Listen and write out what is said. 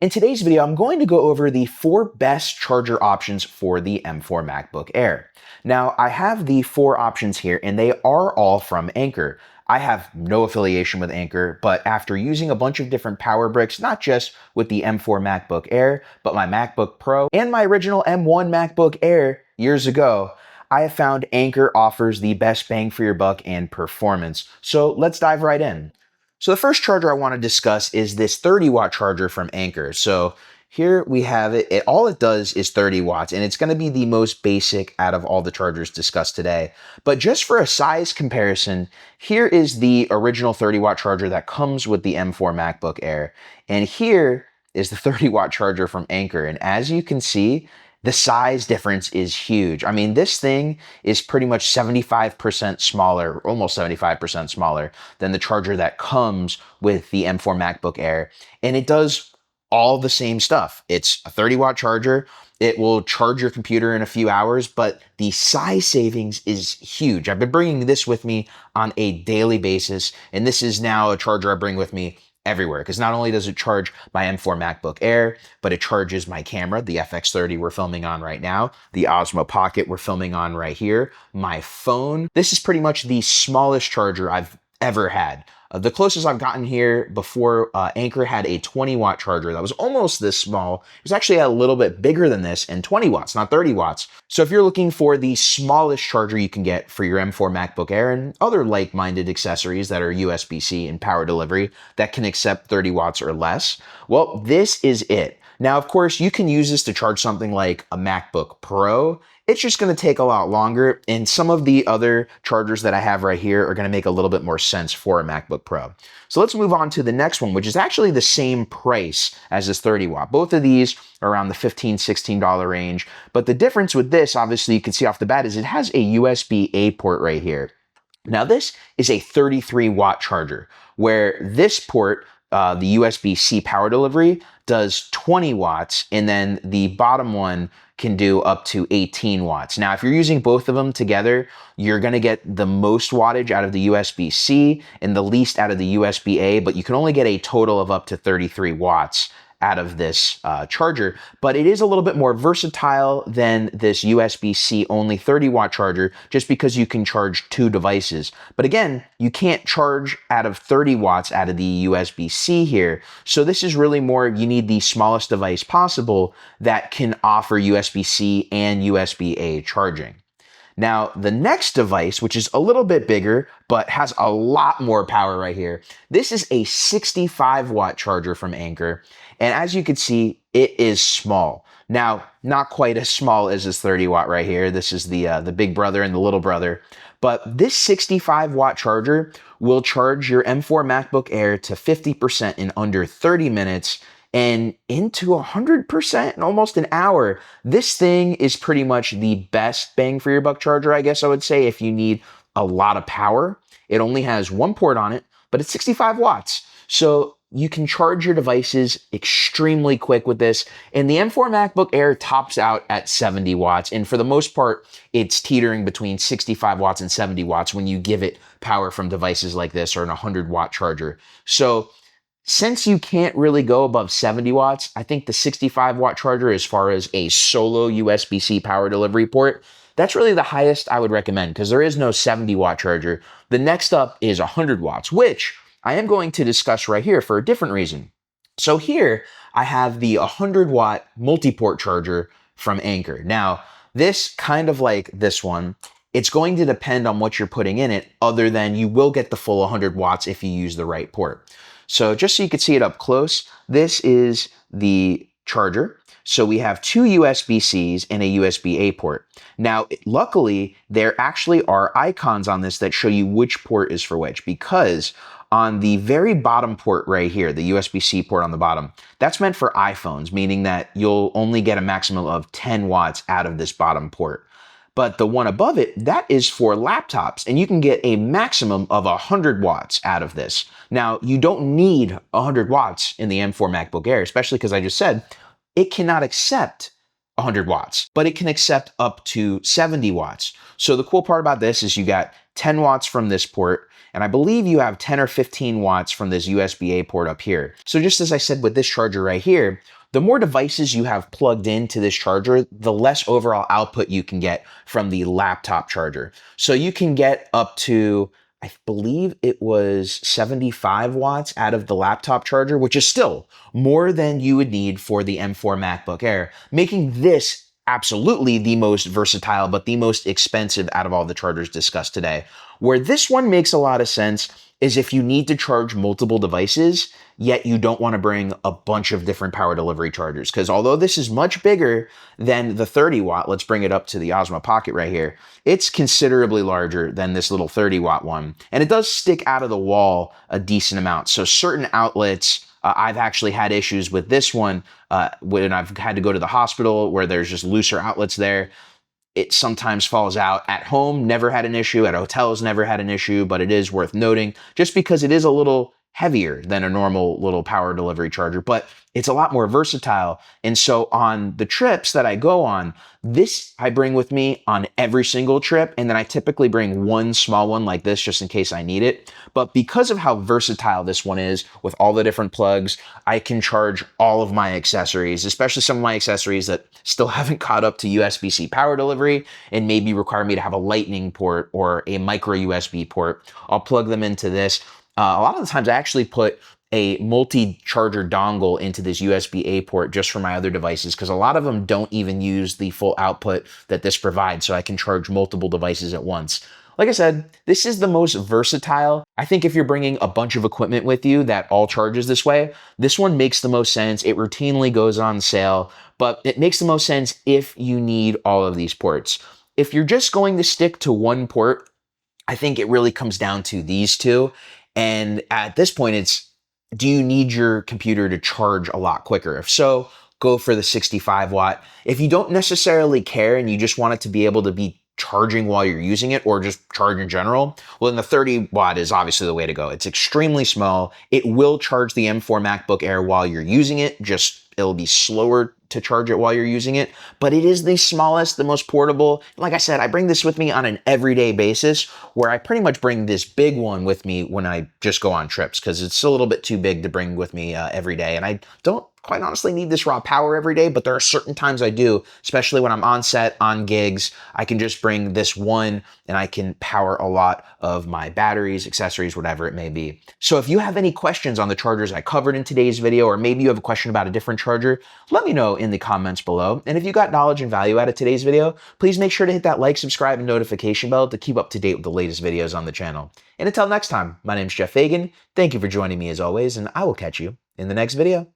In today's video, I'm going to go over the 4 best charger options for the M4 MacBook Air. Now, I have the 4 options here, and they are all from Anker. I have no affiliation with Anker, but after using a bunch of different power bricks, not just with the M4 MacBook Air, but my MacBook Pro and my original M1 MacBook Air years ago, I have found Anker offers the best bang for your buck and performance. So let's dive right in. So the first charger I want to discuss is this 30-watt charger from Anker. So here we have it. All it does is 30 watts, and it's going to be the most basic out of all the chargers discussed today. But just for a size comparison, here is the original 30-watt charger that comes with the M4 MacBook Air. And here is the 30-watt charger from Anker. And as you can see, the size difference is huge. I mean, this thing is pretty much 75% smaller, almost 75% smaller than the charger that comes with the M4 MacBook Air. And it does all the same stuff. It's a 30-watt charger. It will charge your computer in a few hours, but the size savings is huge. I've been bringing this with me on a daily basis, and this is now a charger I bring with me everywhere, because not only does it charge my M4 MacBook Air, but it charges my camera, the FX30 we're filming on right now, the Osmo Pocket we're filming on right here, my phone. This is pretty much the smallest charger I've ever had. The closest I've gotten here before, Anker had a 20-watt charger that was almost this small. It was actually a little bit bigger than this, and 20 watts, not 30 watts. So if you're looking for the smallest charger you can get for your M4 MacBook Air and other like-minded accessories that are USB-C and power delivery that can accept 30 watts or less, well, this is it. Now, of course, you can use this to charge something like a MacBook Pro. It's just going to take a lot longer, and some of the other chargers that I have right here are going to make a little bit more sense for a MacBook Pro. So let's move on to the next one, which is actually the same price as this 30 watt. Both of these are around the $15, $16 range, but the difference with this, obviously you can see off the bat, is it has a USB-A port right here. Now this is a 33 watt charger, where this port, the USB-C power delivery, does 20 watts, and then the bottom one can do up to 18 watts. Now, if you're using both of them together, you're gonna get the most wattage out of the USB-C and the least out of the USB-A, but you can only get a total of up to 33 watts out of this charger, but it is a little bit more versatile than this USB-C only 30-watt charger, just because you can charge 2 devices. But again, you can't charge out of 30 watts out of the USB-C here, so this is really more, you need the smallest device possible that can offer USB-C and USB-A charging. Now, the next device, which is a little bit bigger, but has a lot more power right here, this is a 65-watt charger from Anker. And as you can see, it is small. Now, not quite as small as this 30-watt right here. This is the big brother and the little brother. But this 65-watt charger will charge your M4 MacBook Air to 50% in under 30 minutes, and into 100% in almost an hour. This thing is pretty much the best bang for your buck charger, I guess I would say, if you need a lot of power. It only has 1 port on it, but it's 65 watts. So you can charge your devices extremely quick with this. And the M4 MacBook Air tops out at 70 watts. And for the most part, it's teetering between 65 watts and 70 watts when you give it power from devices like this or an 100-watt charger. So since you can't really go above 70 watts, I think the 65-watt charger, as far as a solo USB-C power delivery port, that's really the highest I would recommend, because there is no 70-watt charger. The next up is 100 watts, which I am going to discuss right here for a different reason. So here I have the 100-watt multiport charger from Anker. Now, this, kind of like this one, it's going to depend on what you're putting in it, other than you will get the full 100 watts if you use the right port. So just so you can see it up close, this is the charger. So we have 2 USB-Cs and a USB-A port. Now, luckily, there actually are icons on this that show you which port is for which, because on the very bottom port right here, the USB-C port on the bottom, that's meant for iPhones, meaning that you'll only get a maximum of 10 watts out of this bottom port. But the one above it, that is for laptops, and you can get a maximum of 100 watts out of this. Now, you don't need 100 watts in the M4 MacBook Air, especially because I just said it cannot accept 100 watts, but it can accept up to 70 watts. So the cool part about this is you got 10 watts from this port, and I believe you have 10 or 15 watts from this USB-A port up here. So just as I said with this charger right here, the more devices you have plugged into this charger, the less overall output you can get from the laptop charger. So you can get up to, I believe it was 75 watts out of the laptop charger, which is still more than you would need for the M4 MacBook Air, making this absolutely the most versatile, but the most expensive out of all the chargers discussed today. Where this one makes a lot of sense is if you need to charge multiple devices, yet you don't want to bring a bunch of different power delivery chargers. Because although this is much bigger than the 30 watt, let's bring it up to the Osmo Pocket right here, it's considerably larger than this little 30 watt one. And it does stick out of the wall a decent amount. So certain outlets, I've actually had issues with this one when I've had to go to the hospital where there's just looser outlets there. It sometimes falls out. At home, never had an issue. At hotels, never had an issue, but it is worth noting just because it is a little heavier than a normal little power delivery charger, but it's a lot more versatile. And so on the trips that I go on, this I bring with me on every single trip, and then I typically bring one small one like this just in case I need it. But because of how versatile this one is with all the different plugs, I can charge all of my accessories, especially some of my accessories that still haven't caught up to USB-C power delivery and maybe require me to have a lightning port or a micro USB port. I'll plug them into this. A lot of the times I actually put a multi-charger dongle into this USB-A port just for my other devices because a lot of them don't even use the full output that this provides, so I can charge multiple devices at once. Like I said, this is the most versatile. I think if you're bringing a bunch of equipment with you that all charges this way, this one makes the most sense. It routinely goes on sale, but it makes the most sense if you need all of these ports. If you're just going to stick to one port, I think it really comes down to these two. And at this point, it's, do you need your computer to charge a lot quicker? If so, go for the 65 watt. If you don't necessarily care and you just want it to be able to be charging while you're using it or just charge in general, well, then the 30 watt is obviously the way to go. It's extremely small. It will charge the M4 MacBook Air while you're using it, just it'll be slower to charge it while you're using it, but it is the smallest, the most portable. Like I said, I bring this with me on an everyday basis where I pretty much bring this big one with me when I just go on trips because it's a little bit too big to bring with me every day. And I don't quite honestly need this raw power every day, but there are certain times I do, especially when I'm on set, on gigs. I can just bring this one and I can power a lot of my batteries, accessories, whatever it may be. So if you have any questions on the chargers I covered in today's video, or maybe you have a question about a different charger, let me know in the comments below. And if you got knowledge and value out of today's video, please make sure to hit that like, subscribe, and notification bell to keep up to date with the latest videos on the channel. And until next time, my name is Jeff Fagien. Thank you for joining me as always, and I will catch you in the next video.